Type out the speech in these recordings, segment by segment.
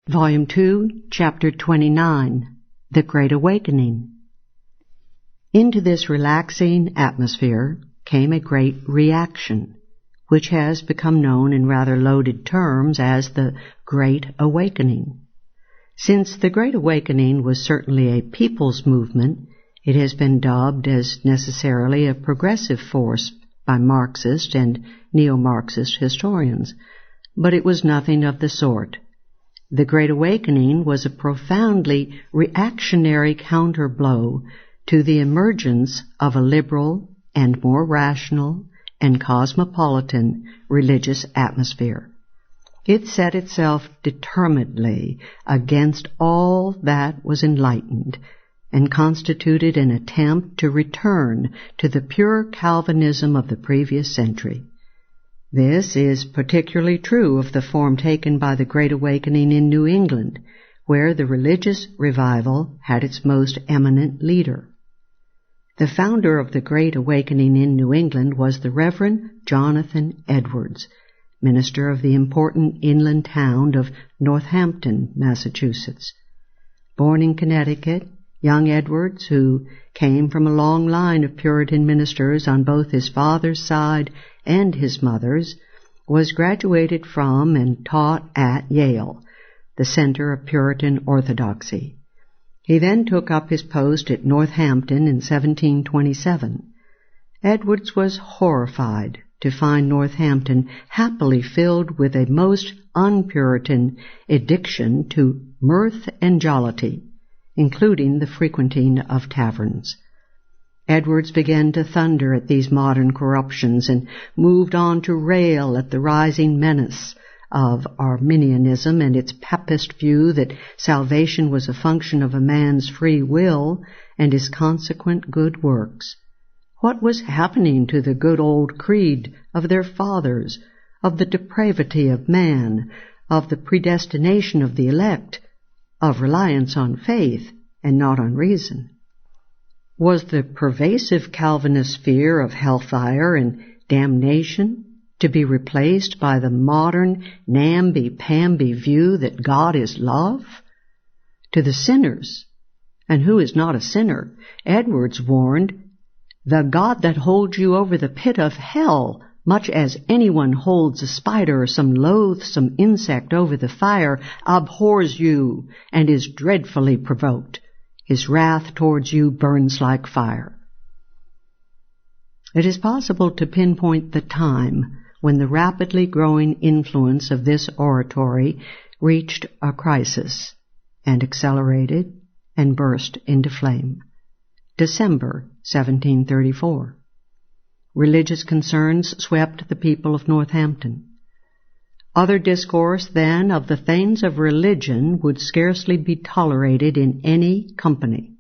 Volume 2, Chapter 29, The Great Awakening. Into this relaxing atmosphere came a great reaction, which has become known in rather loaded terms as the Great Awakening. Since the Great Awakening was certainly a people's movement, it has been dubbed as necessarily a progressive force by Marxist and neo-Marxist historians, but it was nothing of the sort. The Great Awakening was a profoundly reactionary counterblow to the emergence of a liberal and more rational and cosmopolitan religious atmosphere. It set itself determinedly against all that was enlightened and constituted an attempt to return to the pure Calvinism of the previous century. This is particularly true of the form taken by the Great Awakening in New England, where the religious revival had its most eminent leader. The founder of the Great Awakening in New England was the Reverend Jonathan Edwards, minister of the important inland town of Northampton, Massachusetts. Born in Connecticut, young Edwards, who came from a long line of Puritan ministers on both his father's side and his mother's, was graduated from and taught at Yale, the center of Puritan orthodoxy. He then took up his post at Northampton in 1727. Edwards was horrified to find Northampton happily filled with a most un-Puritan addiction to mirth and jollity, including the frequenting of taverns. Edwards began to thunder at these modern corruptions and moved on to rail at the rising menace of Arminianism and its papist view that salvation was a function of a man's free will and his consequent good works. What was happening to the good old creed of their fathers, of the depravity of man, of the predestination of the elect, of reliance on faith and not on reason? Was the pervasive Calvinist fear of hellfire and damnation to be replaced by the modern namby-pamby view that God is love? To the sinners, and who is not a sinner, Edwards warned, "The God that holds you over the pit of hell, much as anyone holds a spider or some loathsome insect over the fire, abhors you and is dreadfully provoked. His wrath towards you burns like fire." It is possible to pinpoint the time when the rapidly growing influence of this oratory reached a crisis and accelerated and burst into flame. December 1734. Religious concerns swept the people of Northampton. Other discourse than of the things of religion would scarcely be tolerated in any company.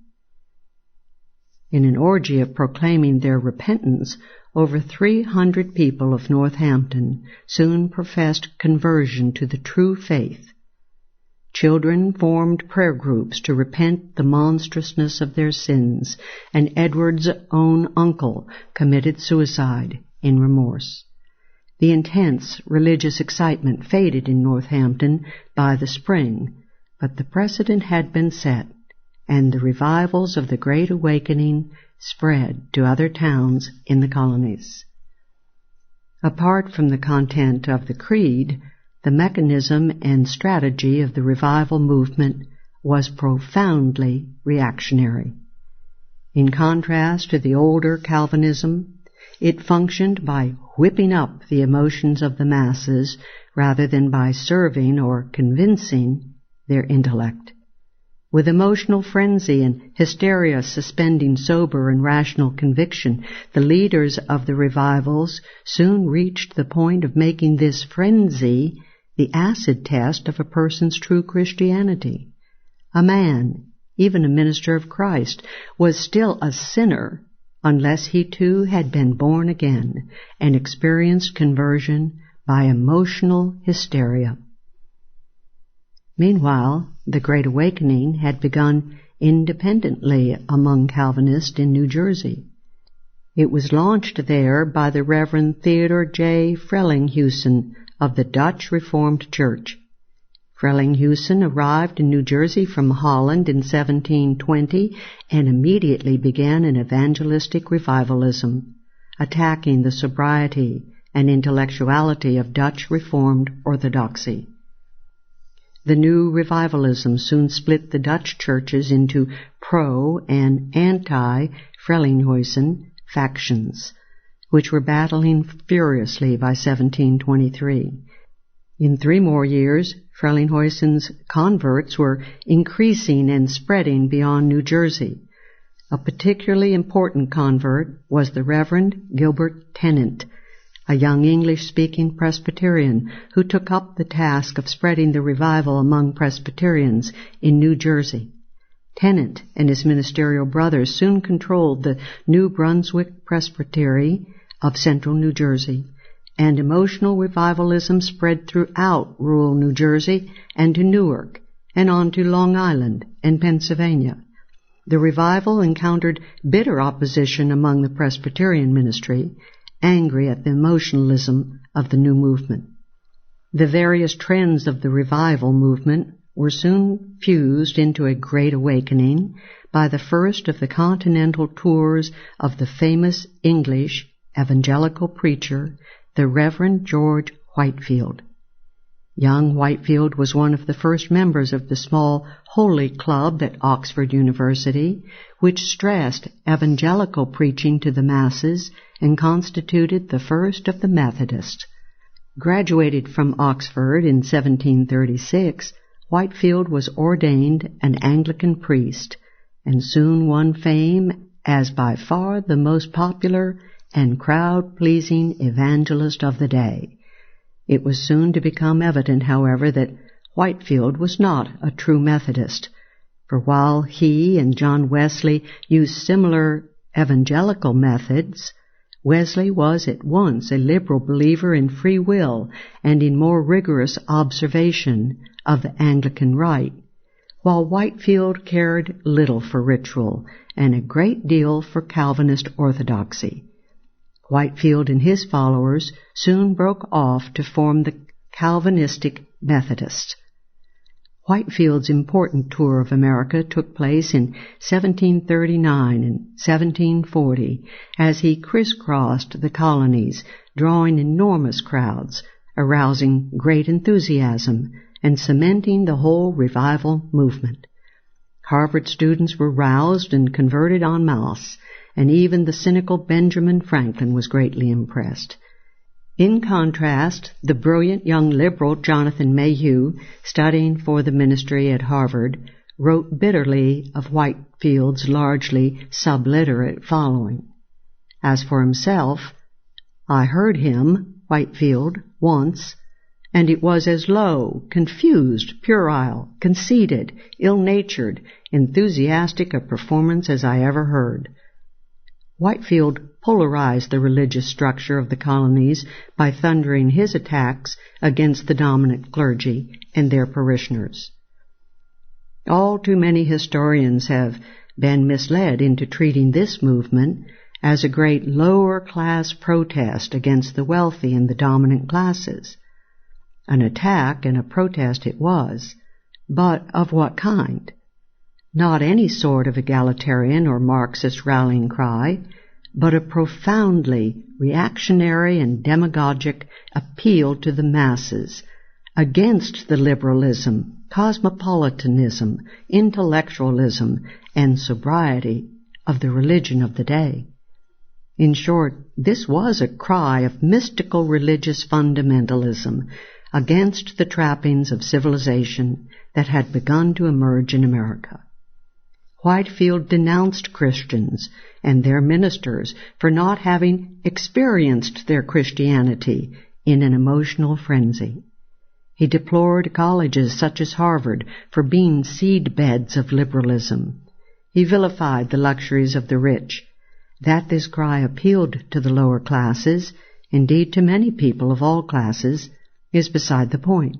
In an orgy of proclaiming their repentance, over 300 people of Northampton soon professed conversion to the true faith. Children formed prayer groups to repent the monstrousness of their sins, and Edward's own uncle committed suicide in remorse. The intense religious excitement faded in Northampton by the spring, but the precedent had been set, and the revivals of the Great Awakening spread to other towns in the colonies. Apart from the content of the creed, the mechanism and strategy of the revival movement was profoundly reactionary. In contrast to the older Calvinism, it functioned by whipping up the emotions of the masses rather than by serving or convincing their intellect. With emotional frenzy and hysteria suspending sober and rational conviction, the leaders of the revivals soon reached the point of making this frenzy the acid test of a person's true Christianity. A man, even a minister of Christ, was still a sinner unless he too had been born again and experienced conversion by emotional hysteria. Meanwhile, the Great Awakening had begun independently among Calvinists in New Jersey. It was launched there by the Reverend Theodore J. Frelinghuysen of the Dutch Reformed Church. Frelinghuysen arrived in New Jersey from Holland in 1720 and immediately began an evangelistic revivalism, attacking the sobriety and intellectuality of Dutch Reformed orthodoxy. The new revivalism soon split the Dutch churches into pro- and anti-Frelinghuysen factions, which were battling furiously by 1723. In 3 more years, Frelinghuysen's converts were increasing and spreading beyond New Jersey. A particularly important convert was the Reverend Gilbert Tennant, a young English-speaking Presbyterian who took up the task of spreading the revival among Presbyterians in New Jersey. Tennant and his ministerial brothers soon controlled the New Brunswick Presbytery of central New Jersey, and emotional revivalism spread throughout rural New Jersey and to Newark and on to Long Island and Pennsylvania. The revival encountered bitter opposition among the Presbyterian ministry, angry at the emotionalism of the new movement. The various trends of the revival movement were soon fused into a great awakening by the first of the continental tours of the famous English evangelical preacher, the Reverend George Whitefield. Young Whitefield was one of the first members of the small Holy Club at Oxford University, which stressed evangelical preaching to the masses and constituted the first of the Methodists. Graduated from Oxford in 1736, Whitefield was ordained an Anglican priest and soon won fame as by far the most popular and crowd-pleasing evangelist of the day. It was soon to become evident, however, that Whitefield was not a true Methodist, for while he and John Wesley used similar evangelical methods, Wesley was at once a liberal believer in free will and in more rigorous observation of the Anglican rite, while Whitefield cared little for ritual and a great deal for Calvinist orthodoxy. Whitefield and his followers soon broke off to form the Calvinistic Methodists. Whitefield's important tour of America took place in 1739 and 1740 as he crisscrossed the colonies, drawing enormous crowds, arousing great enthusiasm, and cementing the whole revival movement. Harvard students were roused and converted en masse, and even the cynical Benjamin Franklin was greatly impressed. In contrast, the brilliant young liberal Jonathan Mayhew, studying for the ministry at Harvard, wrote bitterly of Whitefield's largely subliterate following. As for himself, "I heard him, Whitefield, once, and it was as low, confused, puerile, conceited, ill-natured, enthusiastic a performance as I ever heard." Whitefield polarized the religious structure of the colonies by thundering his attacks against the dominant clergy and their parishioners. All too many historians have been misled into treating this movement as a great lower-class protest against the wealthy and the dominant classes. An attack and a protest it was, but of what kind? Not any sort of egalitarian or Marxist rallying cry, but a profoundly reactionary and demagogic appeal to the masses against the liberalism, cosmopolitanism, intellectualism, and sobriety of the religion of the day. In short, this was a cry of mystical religious fundamentalism against the trappings of civilization that had begun to emerge in America. Whitefield denounced Christians and their ministers for not having experienced their Christianity in an emotional frenzy. He deplored colleges such as Harvard for being seed-beds of liberalism. He vilified the luxuries of the rich. That this cry appealed to the lower classes, indeed to many people of all classes, is beside the point.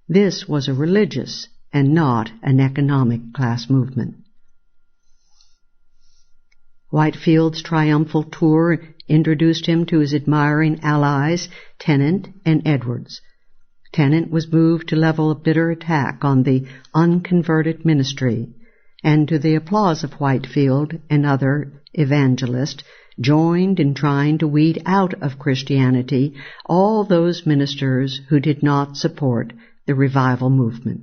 This was a religious and not an economic class movement. Whitefield's triumphal tour introduced him to his admiring allies, Tennant and Edwards. Tennant was moved to level a bitter attack on the unconverted ministry, and to the applause of Whitefield and other evangelists, joined in trying to weed out of Christianity all those ministers who did not support the revival movement.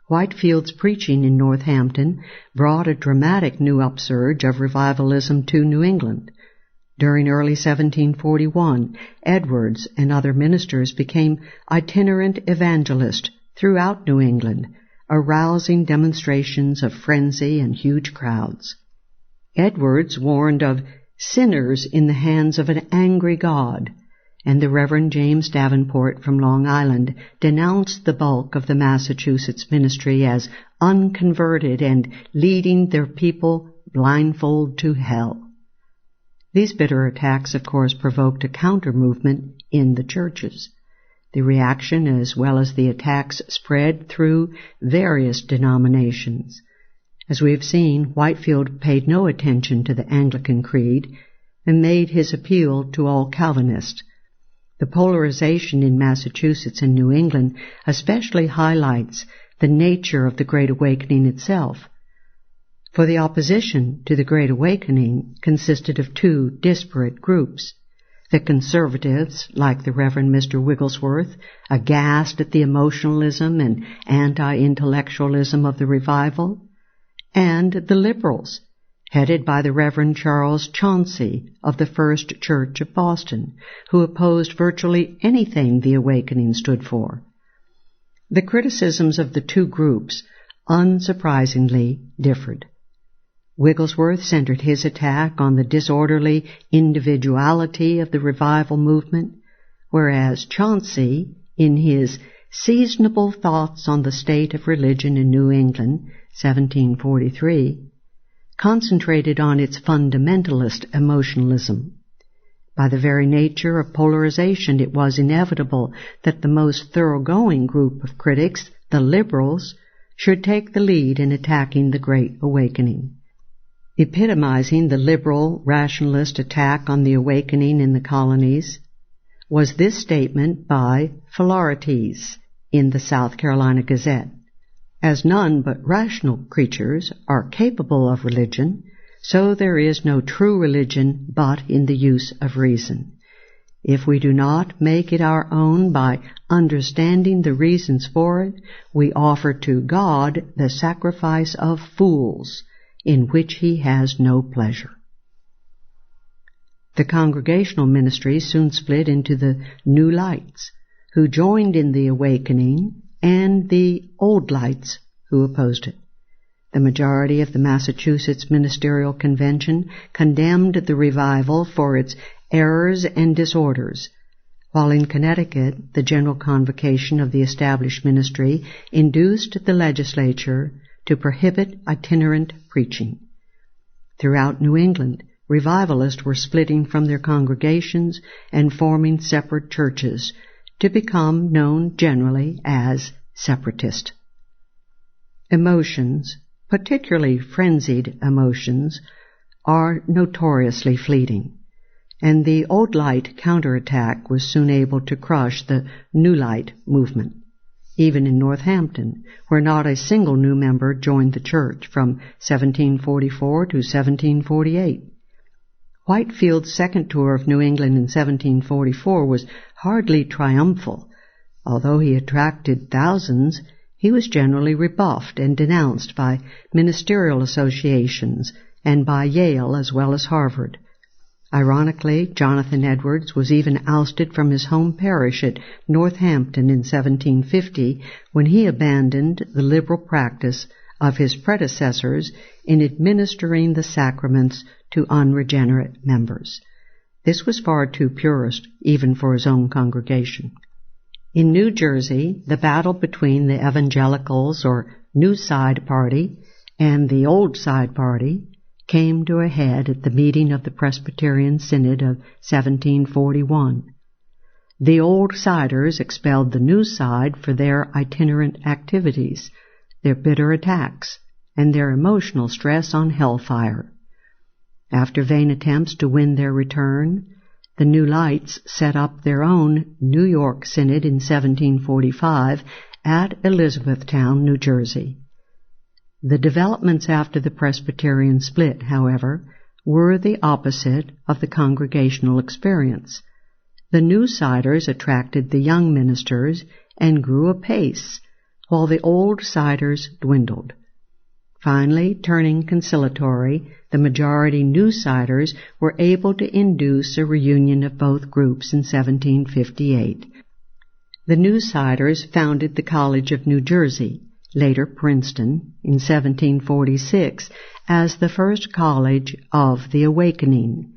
Whitefield's preaching in Northampton brought a dramatic new upsurge of revivalism to New England. During early 1741, Edwards and other ministers became itinerant evangelists throughout New England, arousing demonstrations of frenzy and huge crowds. Edwards warned of sinners in the hands of an angry God, and the Reverend James Davenport from Long Island denounced the bulk of the Massachusetts ministry as unconverted and leading their people blindfold to hell. These bitter attacks, of course, provoked a counter-movement in the churches. The reaction, as well as the attacks, spread through various denominations. As we have seen, Whitefield paid no attention to the Anglican Creed and made his appeal to all Calvinists. The polarization in Massachusetts and New England especially highlights the nature of the Great Awakening itself. For the opposition to the Great Awakening consisted of two disparate groups. The conservatives, like the Reverend Mr. Wigglesworth, aghast at the emotionalism and anti-intellectualism of the revival, and the liberals, headed by the Reverend Charles Chauncey of the First Church of Boston, who opposed virtually anything the Awakening stood for. The criticisms of the two groups, unsurprisingly, differed. Wigglesworth centered his attack on the disorderly individuality of the revival movement, whereas Chauncey, in his Seasonable Thoughts on the State of Religion in New England, 1743, concentrated on its fundamentalist emotionalism. By the very nature of polarization, it was inevitable that the most thoroughgoing group of critics, the liberals, should take the lead in attacking the Great Awakening. Epitomizing the liberal rationalist attack on the Awakening in the colonies was this statement by Philaretes in the South Carolina Gazette. As none but rational creatures are capable of religion, so there is no true religion but in the use of reason. If we do not make it our own by understanding the reasons for it, we offer to God the sacrifice of fools, in which he has no pleasure. The congregational ministry soon split into the New Lights, who joined in the Awakening, and the Old Lights, who opposed it. The majority of the Massachusetts Ministerial Convention condemned the revival for its errors and disorders, while in Connecticut the General Convocation of the established ministry induced the legislature to prohibit itinerant preaching. Throughout New England, revivalists were splitting from their congregations and forming separate churches to become known generally as separatist. Emotions, particularly frenzied emotions, are notoriously fleeting, and the Old Light counterattack was soon able to crush the New Light movement. Even in Northampton, where not a single new member joined the church from 1744 to 1748. Whitefield's second tour of New England in 1744 was hardly triumphal. Although he attracted thousands, he was generally rebuffed and denounced by ministerial associations and by Yale as well as Harvard. Ironically, Jonathan Edwards was even ousted from his home parish at Northampton in 1750 when he abandoned the liberal practice of his predecessors in administering the sacraments to unregenerate members. This was far too purist, even for his own congregation. In New Jersey, the battle between the evangelicals or New Side Party and the Old Side Party came to a head at the meeting of the Presbyterian Synod of 1741. The Old Siders expelled the New Side for their itinerant activities, their bitter attacks, and their emotional stress on hellfire. After vain attempts to win their return, the New Lights set up their own New York Synod in 1745 at Elizabethtown, New Jersey. The developments after the Presbyterian split, however, were the opposite of the congregational experience. The New-Siders attracted the young ministers and grew apace, while the old-siders dwindled. Finally, turning conciliatory, the majority New-Siders were able to induce a reunion of both groups in 1758. The New-Siders founded the College of New Jersey, later Princeton, in 1746 as the first college of the Awakening,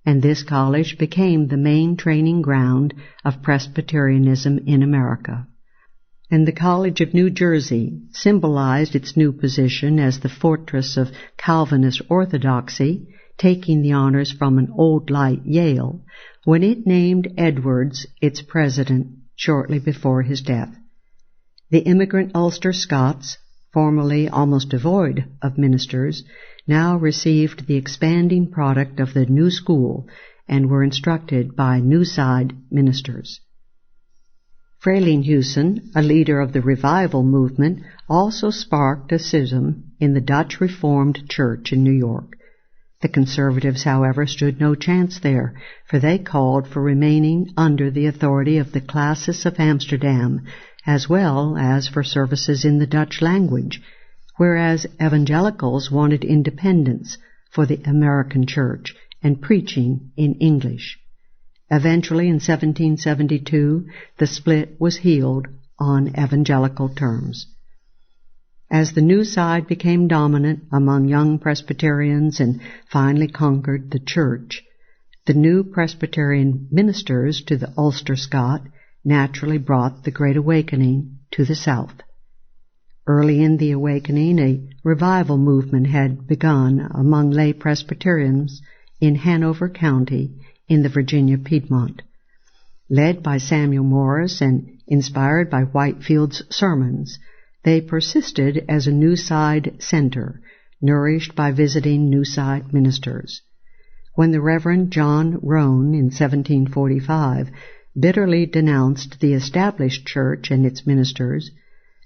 and this college became the main training ground of Presbyterianism in America. And the College of New Jersey symbolized its new position as the fortress of Calvinist orthodoxy, taking the honors from an old light Yale, when it named Edwards its president shortly before his death. The immigrant Ulster Scots, formerly almost devoid of ministers, now received the expanding product of the new school and were instructed by New-Side ministers. Frelinghuysen, a leader of the revival movement, also sparked a schism in the Dutch Reformed Church in New York. The conservatives, however, stood no chance there, for they called for remaining under the authority of the classis of Amsterdam, as well as for services in the Dutch language, whereas evangelicals wanted independence for the American church and preaching in English. Eventually, in 1772, the split was healed on evangelical terms. As the New Side became dominant among young Presbyterians and finally conquered the church, the new Presbyterian ministers to the Ulster Scot naturally brought the Great Awakening to the South. Early in the Awakening, a revival movement had begun among lay Presbyterians in Hanover County in the Virginia Piedmont. Led by Samuel Morris and inspired by Whitefield's sermons, they persisted as a New Side center, nourished by visiting New Side ministers. When the Reverend John Roan in 1745 bitterly denounced the established church and its ministers,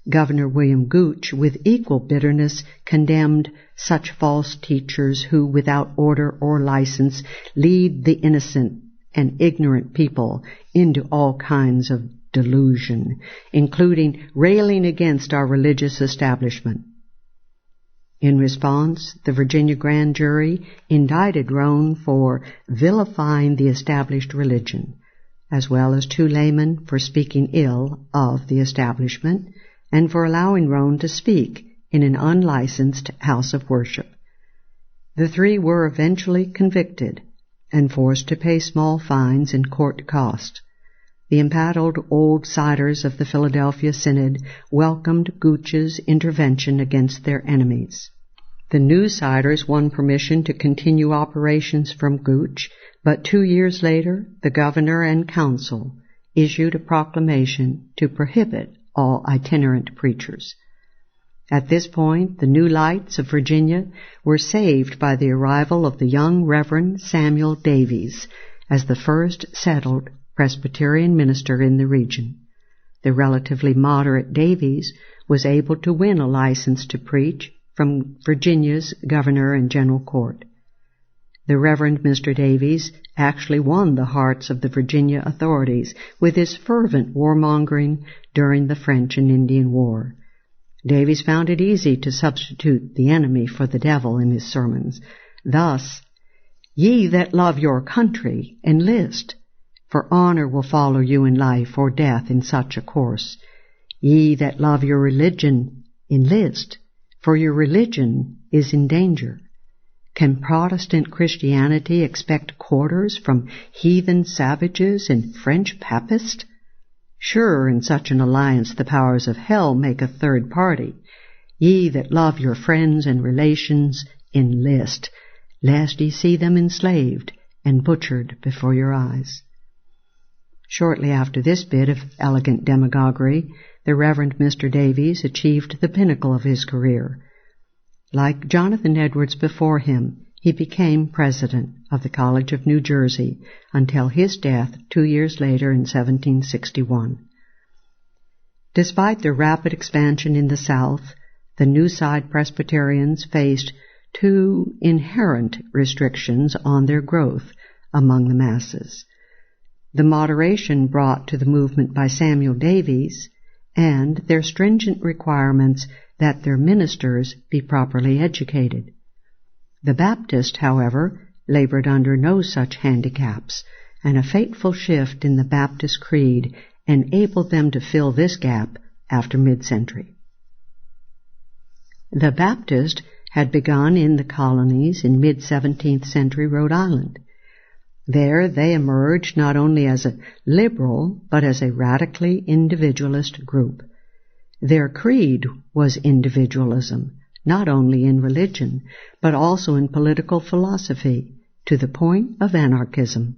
Governor William Gooch with equal bitterness condemned such false teachers who, without order or license, lead the innocent and ignorant people into all kinds of delusion, including railing against our religious establishment. In response, the Virginia grand jury indicted Roan for vilifying the established religion, as well as 2 laymen for speaking ill of the establishment, and for allowing Roan to speak in an unlicensed house of worship. The 3 were eventually convicted and forced to pay small fines and court costs. The embattled old siders of the Philadelphia Synod welcomed Gooch's intervention against their enemies. The New Siders won permission to continue operations from Gooch, but 2 years later the governor and council issued a proclamation to prohibit all itinerant preachers. At this point, the New Lights of Virginia were saved by the arrival of the young Reverend Samuel Davies as the first settled Presbyterian minister in the region. The relatively moderate Davies was able to win a license to preach from Virginia's governor and general court. The Reverend Mr. Davies actually won the hearts of the Virginia authorities with his fervent warmongering during the French and Indian War. Davies found it easy to substitute the enemy for the devil in his sermons. Thus, "Ye that love your country, enlist, for honor will follow you in life or death in such a course. Ye that love your religion, enlist, for your religion is in danger. Can Protestant Christianity expect quarters from heathen savages and French papists? Sure, in such an alliance the powers of hell make a third party. Ye that love your friends and relations, enlist, lest ye see them enslaved and butchered before your eyes." Shortly after this bit of elegant demagoguery, the Reverend Mr. Davies achieved the pinnacle of his career. Like Jonathan Edwards before him, he became president of the College of New Jersey until his death 2 years later in 1761. Despite their rapid expansion in the South, the New Side Presbyterians faced two inherent restrictions on their growth among the masses: the moderation brought to the movement by Samuel Davies, and their stringent requirements that their ministers be properly educated. The Baptists, however, labored under no such handicaps, and a fateful shift in the Baptist creed enabled them to fill this gap after mid-century. The Baptists had begun in the colonies in mid-17th century Rhode Island. There they emerged not only as a liberal, but as a radically individualist group. Their creed was individualism, not only in religion, but also in political philosophy, to the point of anarchism.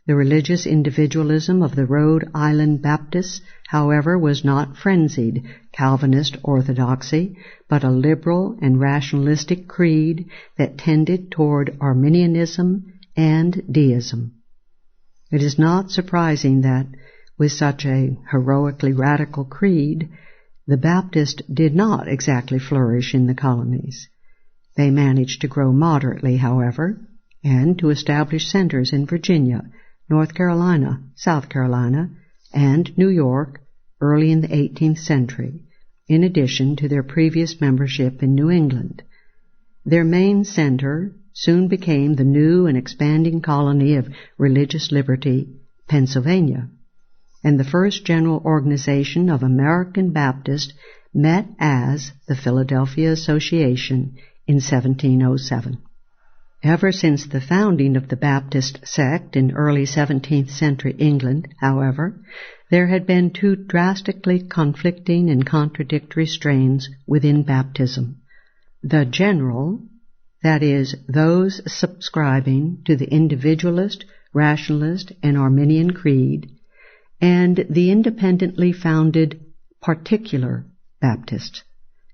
The religious individualism of the Rhode Island Baptists, however, was not frenzied Calvinist orthodoxy, but a liberal and rationalistic creed that tended toward Arminianism and deism. It is not surprising that, with such a heroically radical creed, the Baptists did not exactly flourish in the colonies. They managed to grow moderately, however, and to establish centers in Virginia, North Carolina, South Carolina, and New York early in the 18th century, in addition to their previous membership in New England. Their main center soon became the new and expanding colony of religious liberty, Pennsylvania, and the first general organization of American Baptists met as the Philadelphia Association in 1707. Ever since the founding of the Baptist sect in early 17th century England, however, there had been two drastically conflicting and contradictory strains within baptism. The general, that is, those subscribing to the individualist, rationalist, and Arminian creed, and the independently founded particular Baptist,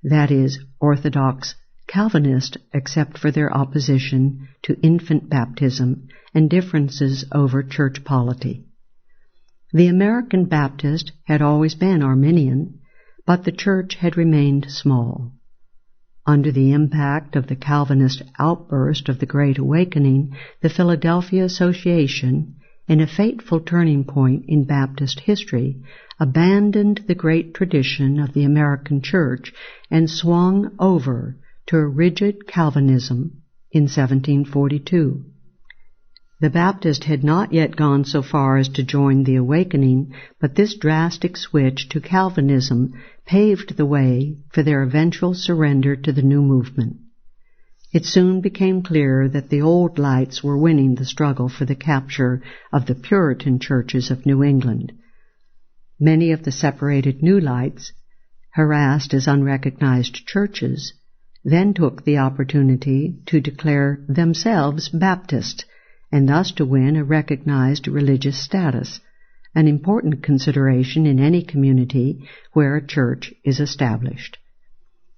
that is, Orthodox Calvinist, except for their opposition to infant baptism and differences over church polity. The American Baptist had always been Arminian, but the church had remained small. Under the impact of the Calvinist outburst of the Great Awakening, the Philadelphia Association, in a fateful turning point in Baptist history, abandoned the great tradition of the American church and swung over to a rigid Calvinism in 1742. The Baptists had not yet gone so far as to join the Awakening, but this drastic switch to Calvinism paved the way for their eventual surrender to the new movement. It soon became clear that the old lights were winning the struggle for the capture of the Puritan churches of New England. Many of the separated new lights, harassed as unrecognized churches, then took the opportunity to declare themselves Baptist, and thus to win a recognized religious status, an important consideration in any community where a church is established.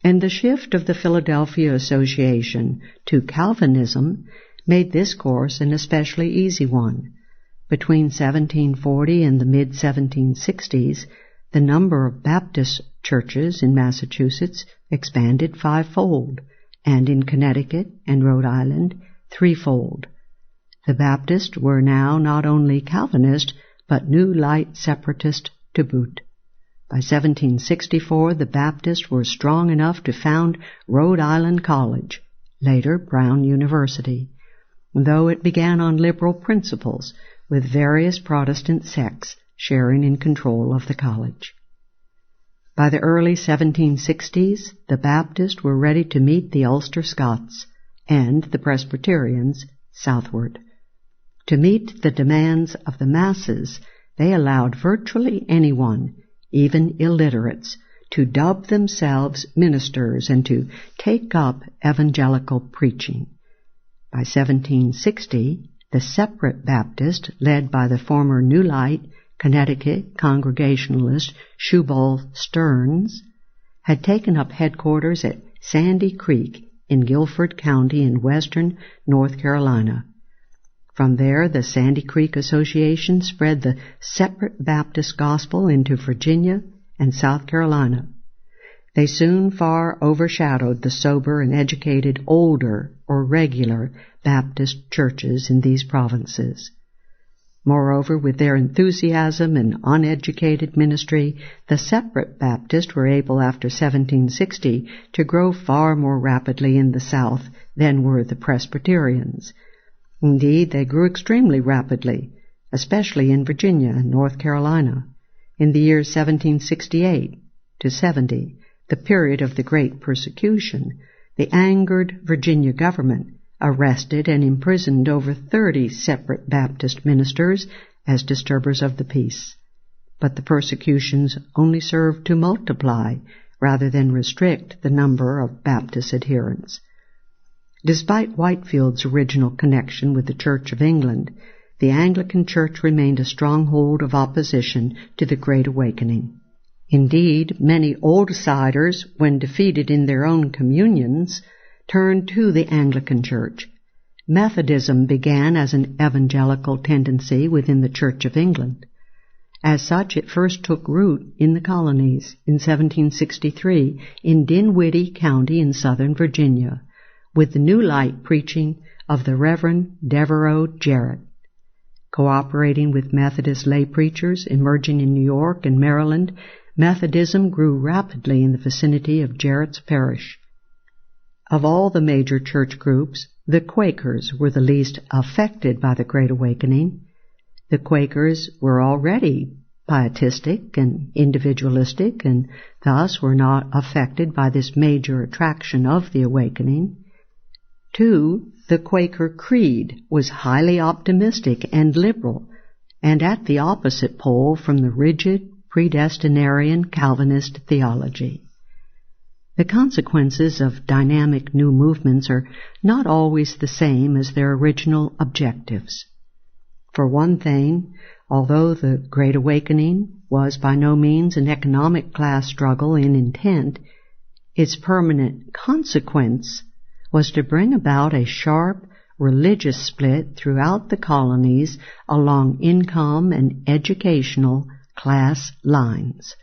And the shift of the Philadelphia Association to Calvinism made this course an especially easy one. Between 1740 and the mid-1760s, the number of Baptist churches in Massachusetts expanded fivefold, and in Connecticut and Rhode Island, threefold. The Baptists were now not only Calvinist, but New Light Separatist to boot. By 1764, the Baptists were strong enough to found Rhode Island College, later Brown University, though it began on liberal principles, with various Protestant sects sharing in control of the college. By the early 1760s, the Baptists were ready to meet the Ulster Scots and the Presbyterians southward. To meet the demands of the masses, they allowed virtually anyone, even illiterates, to dub themselves ministers and to take up evangelical preaching. By 1760, the separate Baptist, led by the former New Light, Connecticut Congregationalist Shubal Stearns, had taken up headquarters at Sandy Creek in Guilford County in western North Carolina. From there, the Sandy Creek Association spread the separate Baptist gospel into Virginia and South Carolina. They soon far overshadowed the sober and educated older or regular Baptist churches in these provinces. Moreover, with their enthusiasm and uneducated ministry, the separate Baptists were able after 1760 to grow far more rapidly in the South than were the Presbyterians. Indeed, they grew extremely rapidly, especially in Virginia and North Carolina. In the years 1768 to 70, the period of the Great Persecution, the angered Virginia government arrested and imprisoned over 30 separate Baptist ministers as disturbers of the peace. But the persecutions only served to multiply rather than restrict the number of Baptist adherents. Despite Whitefield's original connection with the Church of England, the Anglican Church remained a stronghold of opposition to the Great Awakening. Indeed, many old-siders, when defeated in their own communions, turned to the Anglican Church. Methodism began as an evangelical tendency within the Church of England. As such, it first took root in the Colonies in 1763 in Dinwiddie County in southern Virginia, with the New Light preaching of the Reverend Devereux Jarrett. Cooperating with Methodist lay preachers emerging in New York and Maryland, Methodism grew rapidly in the vicinity of Jarrett's parish. Of all the major church groups, the Quakers were the least affected by the Great Awakening. The Quakers were already pietistic and individualistic, and thus were not affected by this major attraction of the Awakening. 2. The Quaker creed was highly optimistic and liberal, and at the opposite pole from the rigid, predestinarian Calvinist theology. The consequences of dynamic new movements are not always the same as their original objectives. For one thing, although the Great Awakening was by no means an economic class struggle in intent, its permanent consequence was to bring about a sharp religious split throughout the colonies along income and educational class lines.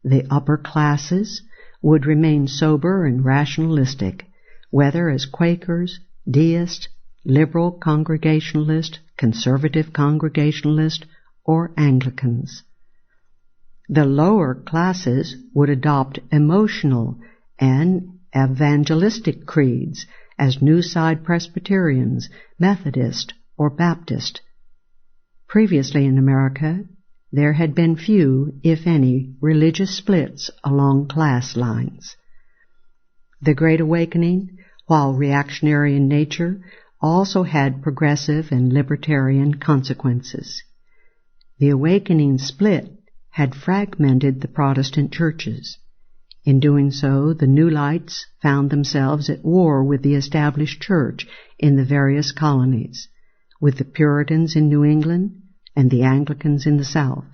The upper classes would remain sober and rationalistic, whether as Quakers, Deists, liberal Congregationalists, conservative Congregationalists, or Anglicans. The lower classes would adopt emotional and evangelistic creeds as New Side Presbyterians, Methodist, or Baptist. Previously in America, there had been few, if any, religious splits along class lines. The Great Awakening, while reactionary in nature, also had progressive and libertarian consequences. The Awakening split had fragmented the Protestant churches. In doing so, the New Lights found themselves at war with the established church in the various colonies, with the Puritans in New England and the Anglicans in the South.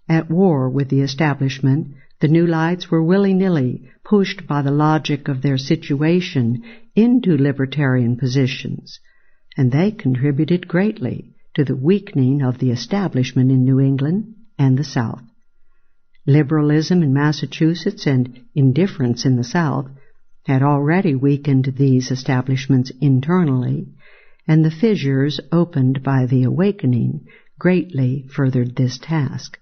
At war with the establishment, the New Lights were willy-nilly pushed by the logic of their situation into libertarian positions, and they contributed greatly to the weakening of the establishment in New England and the South. Liberalism in Massachusetts and indifference in the South had already weakened these establishments internally, and the fissures opened by the Awakening greatly furthered this task.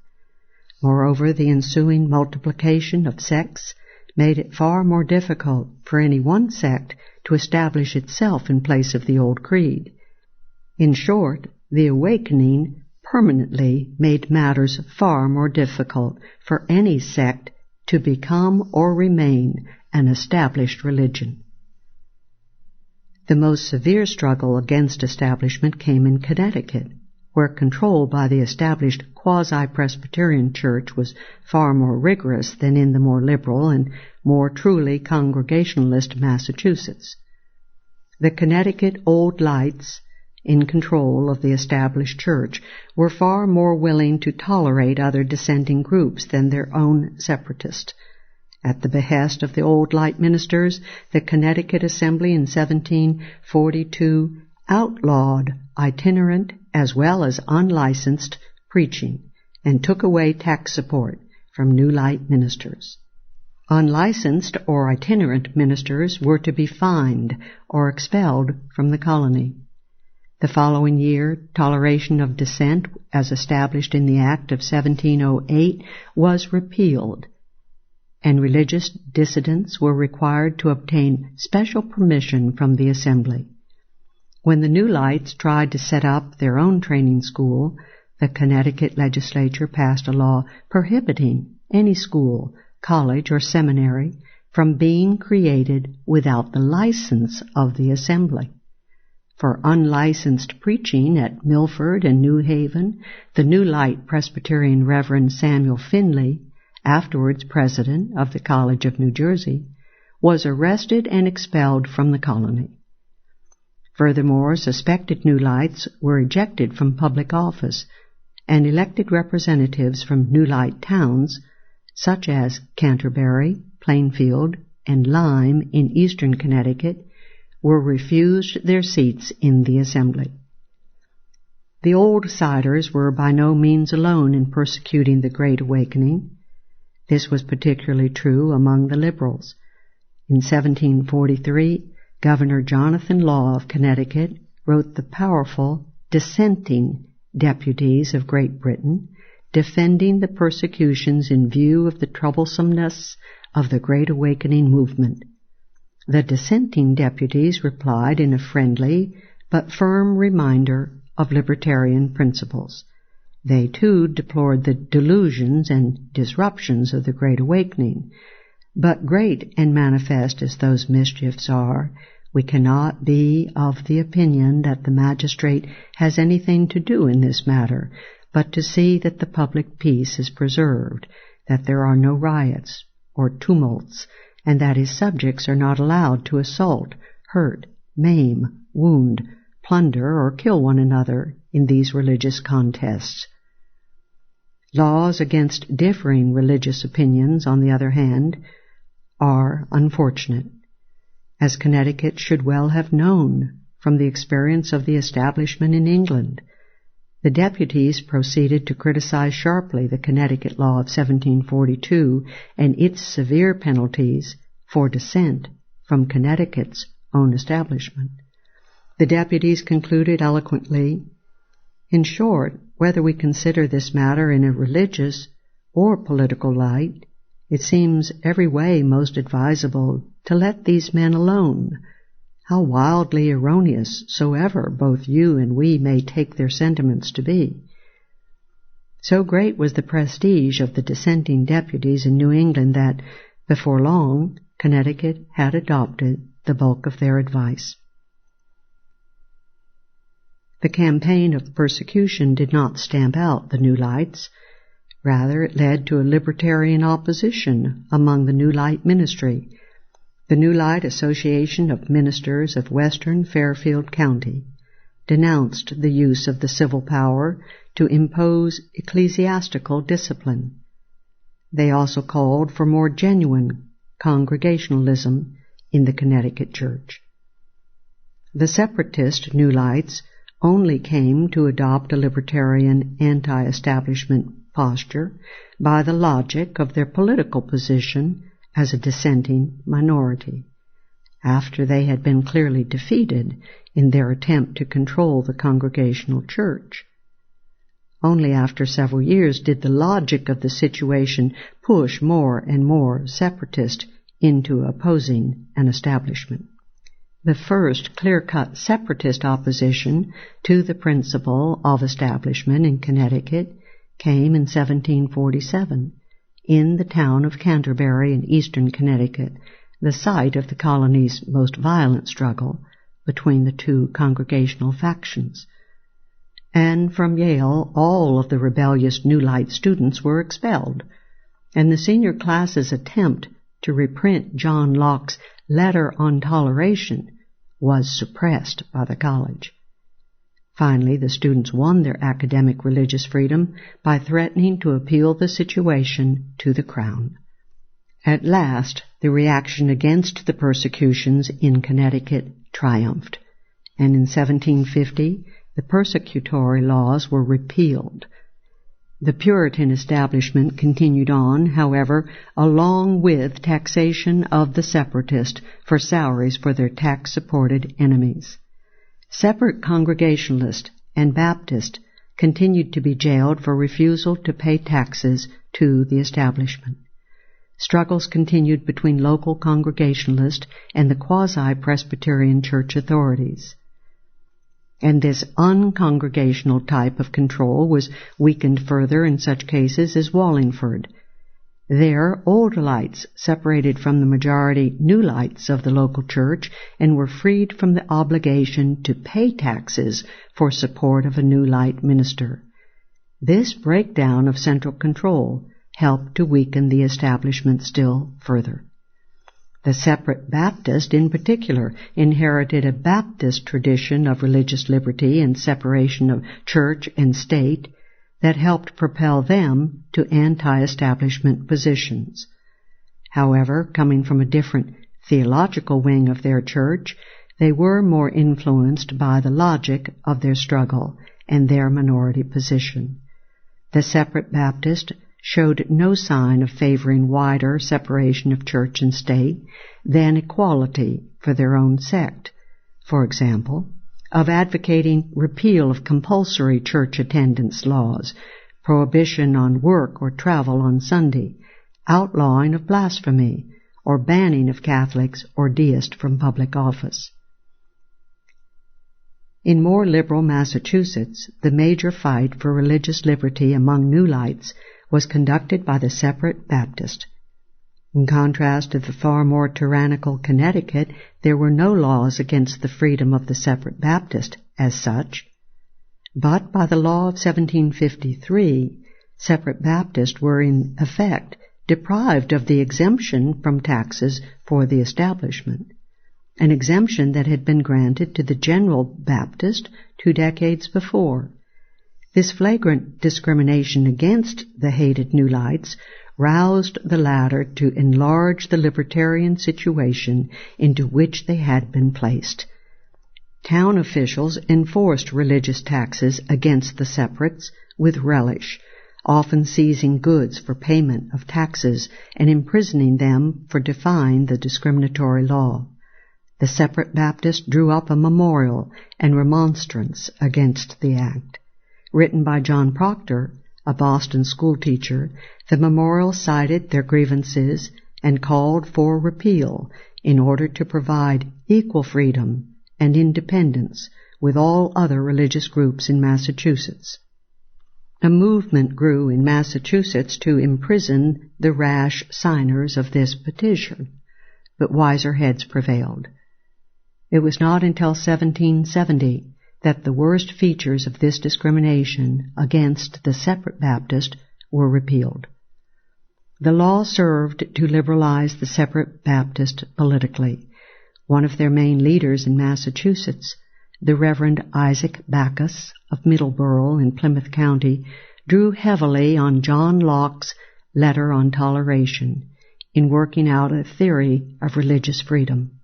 Moreover, the ensuing multiplication of sects made it far more difficult for any one sect to establish itself in place of the old creed. In short, the Awakening permanently made matters far more difficult for any sect to become or remain an established religion. The most severe struggle against establishment came in Connecticut, where control by the established quasi-Presbyterian Church was far more rigorous than in the more liberal and more truly Congregationalist Massachusetts. The Connecticut Old Lights, in control of the established church, were far more willing to tolerate other dissenting groups than their own separatists, At the behest of the old light ministers, the Connecticut Assembly in 1742 outlawed itinerant as well as unlicensed preaching and took away tax support from new light ministers. Unlicensed or itinerant ministers were to be fined or expelled from the colony. The following year, toleration of dissent, as established in the Act of 1708, was repealed, and religious dissidents were required to obtain special permission from the Assembly. When the New Lights tried to set up their own training school, the Connecticut legislature passed a law prohibiting any school, college, or seminary from being created without the license of the Assembly. For unlicensed preaching at Milford and New Haven, the New Light Presbyterian Reverend Samuel Finley, afterwards president of the College of New Jersey, was arrested and expelled from the colony. Furthermore, suspected New Lights were ejected from public office, and elected representatives from New Light towns, such as Canterbury, Plainfield, and Lyme in eastern Connecticut, were refused their seats in the Assembly. The Old-Siders were by no means alone in persecuting the Great Awakening. This was particularly true among the Liberals. In 1743, Governor Jonathan Law of Connecticut wrote the powerful Dissenting Deputies of Great Britain, defending the persecutions in view of the troublesomeness of the Great Awakening movement. The dissenting deputies replied in a friendly but firm reminder of libertarian principles. They, too, deplored the delusions and disruptions of the Great Awakening. But great and manifest as those mischiefs are, we cannot be of the opinion that the magistrate has anything to do in this matter, but to see that the public peace is preserved, that there are no riots or tumults, and that his subjects are not allowed to assault, hurt, maim, wound, plunder, or kill one another in these religious contests. Laws against differing religious opinions, on the other hand, are unfortunate, as Connecticut should well have known from the experience of the establishment in England. The deputies proceeded to criticize sharply the Connecticut law of 1742 and its severe penalties for dissent from Connecticut's own establishment. The deputies concluded eloquently, "In short, whether we consider this matter in a religious or political light, it seems every way most advisable to let these men alone, how wildly erroneous soever both you and we may take their sentiments to be." So great was the prestige of the dissenting deputies in New England that, before long, Connecticut had adopted the bulk of their advice. The campaign of persecution did not stamp out the New Lights. Rather, it led to a libertarian opposition among the New Light ministry. The New Light Association of Ministers of Western Fairfield County denounced the use of the civil power to impose ecclesiastical discipline. They also called for more genuine Congregationalism in the Connecticut Church. The separatist New Lights only came to adopt a libertarian anti-establishment posture by the logic of their political position as a dissenting minority, after they had been clearly defeated in their attempt to control the Congregational Church. Only after several years did the logic of the situation push more and more separatists into opposing an establishment. The first clear-cut separatist opposition to the principle of establishment in Connecticut came in 1747 in the town of Canterbury in eastern Connecticut, the site of the colony's most violent struggle between the two congregational factions. And from Yale, all of the rebellious New Light students were expelled, and the senior class's attempt to reprint John Locke's Letter on Toleration was suppressed by the college. Finally, the students won their academic religious freedom by threatening to appeal the situation to the Crown. At last, the reaction against the persecutions in Connecticut triumphed, and in 1750 the persecutory laws were repealed. The Puritan establishment continued on, however, along with taxation of the separatist for salaries for their tax-supported enemies. Separate Congregationalists and Baptists continued to be jailed for refusal to pay taxes to the establishment. Struggles continued between local Congregationalist and the quasi-Presbyterian church authorities. And this uncongregational type of control was weakened further in such cases as Wallingford. There, Old Lights separated from the majority New Lights of the local church and were freed from the obligation to pay taxes for support of a New Light minister. This breakdown of central control helped to weaken the establishment still further. The separate Baptist, in particular, inherited a Baptist tradition of religious liberty and separation of church and state that helped propel them to anti-establishment positions. However, coming from a different theological wing of their church, they were more influenced by the logic of their struggle and their minority position. The separate Baptist showed no sign of favoring wider separation of church and state than equality for their own sect, for example, of advocating repeal of compulsory church attendance laws, prohibition on work or travel on Sunday, outlawing of blasphemy, or banning of Catholics or deists from public office. In more liberal Massachusetts, the major fight for religious liberty among New Lights was conducted by the separate Baptist. In contrast to the far more tyrannical Connecticut, there were no laws against the freedom of the separate Baptist as such. But by the law of 1753, separate Baptists were in effect deprived of the exemption from taxes for the establishment, an exemption that had been granted to the general Baptist 2 decades before. This flagrant discrimination against the hated New Lights roused the latter to enlarge the libertarian situation into which they had been placed. Town officials enforced religious taxes against the separates with relish, often seizing goods for payment of taxes and imprisoning them for defying the discriminatory law. The separate Baptists drew up a memorial and remonstrance against the act. Written by John Proctor, a Boston schoolteacher, the memorial cited their grievances and called for repeal in order to provide equal freedom and independence with all other religious groups in Massachusetts. A movement grew in Massachusetts to imprison the rash signers of this petition, but wiser heads prevailed. It was not until 1770 that the worst features of this discrimination against the separate Baptist were repealed. The law served to liberalize the separate Baptist politically. One of their main leaders in Massachusetts, the Reverend Isaac Backus of Middleborough in Plymouth County, drew heavily on John Locke's Letter on Toleration in working out a theory of religious freedom.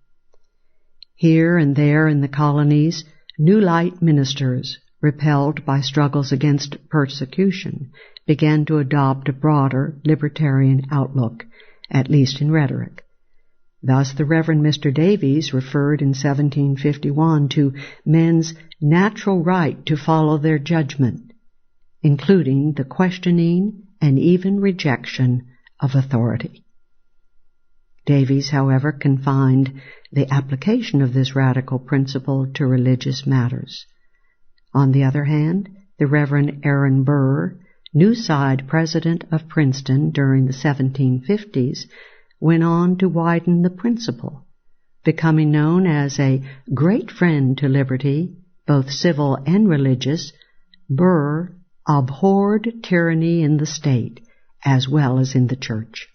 Here and there in the colonies, New Light ministers, repelled by struggles against persecution, began to adopt a broader libertarian outlook, at least in rhetoric. Thus the Reverend Mr. Davies referred in 1751 to men's natural right to follow their judgment, including the questioning and even rejection of authority. Davies, however, confined the application of this radical principle to religious matters. On the other hand, the Reverend Aaron Burr, New Side president of Princeton during the 1750s, went on to widen the principle, becoming known as a great friend to liberty, both civil and religious. Burr abhorred tyranny in the state as well as in the church.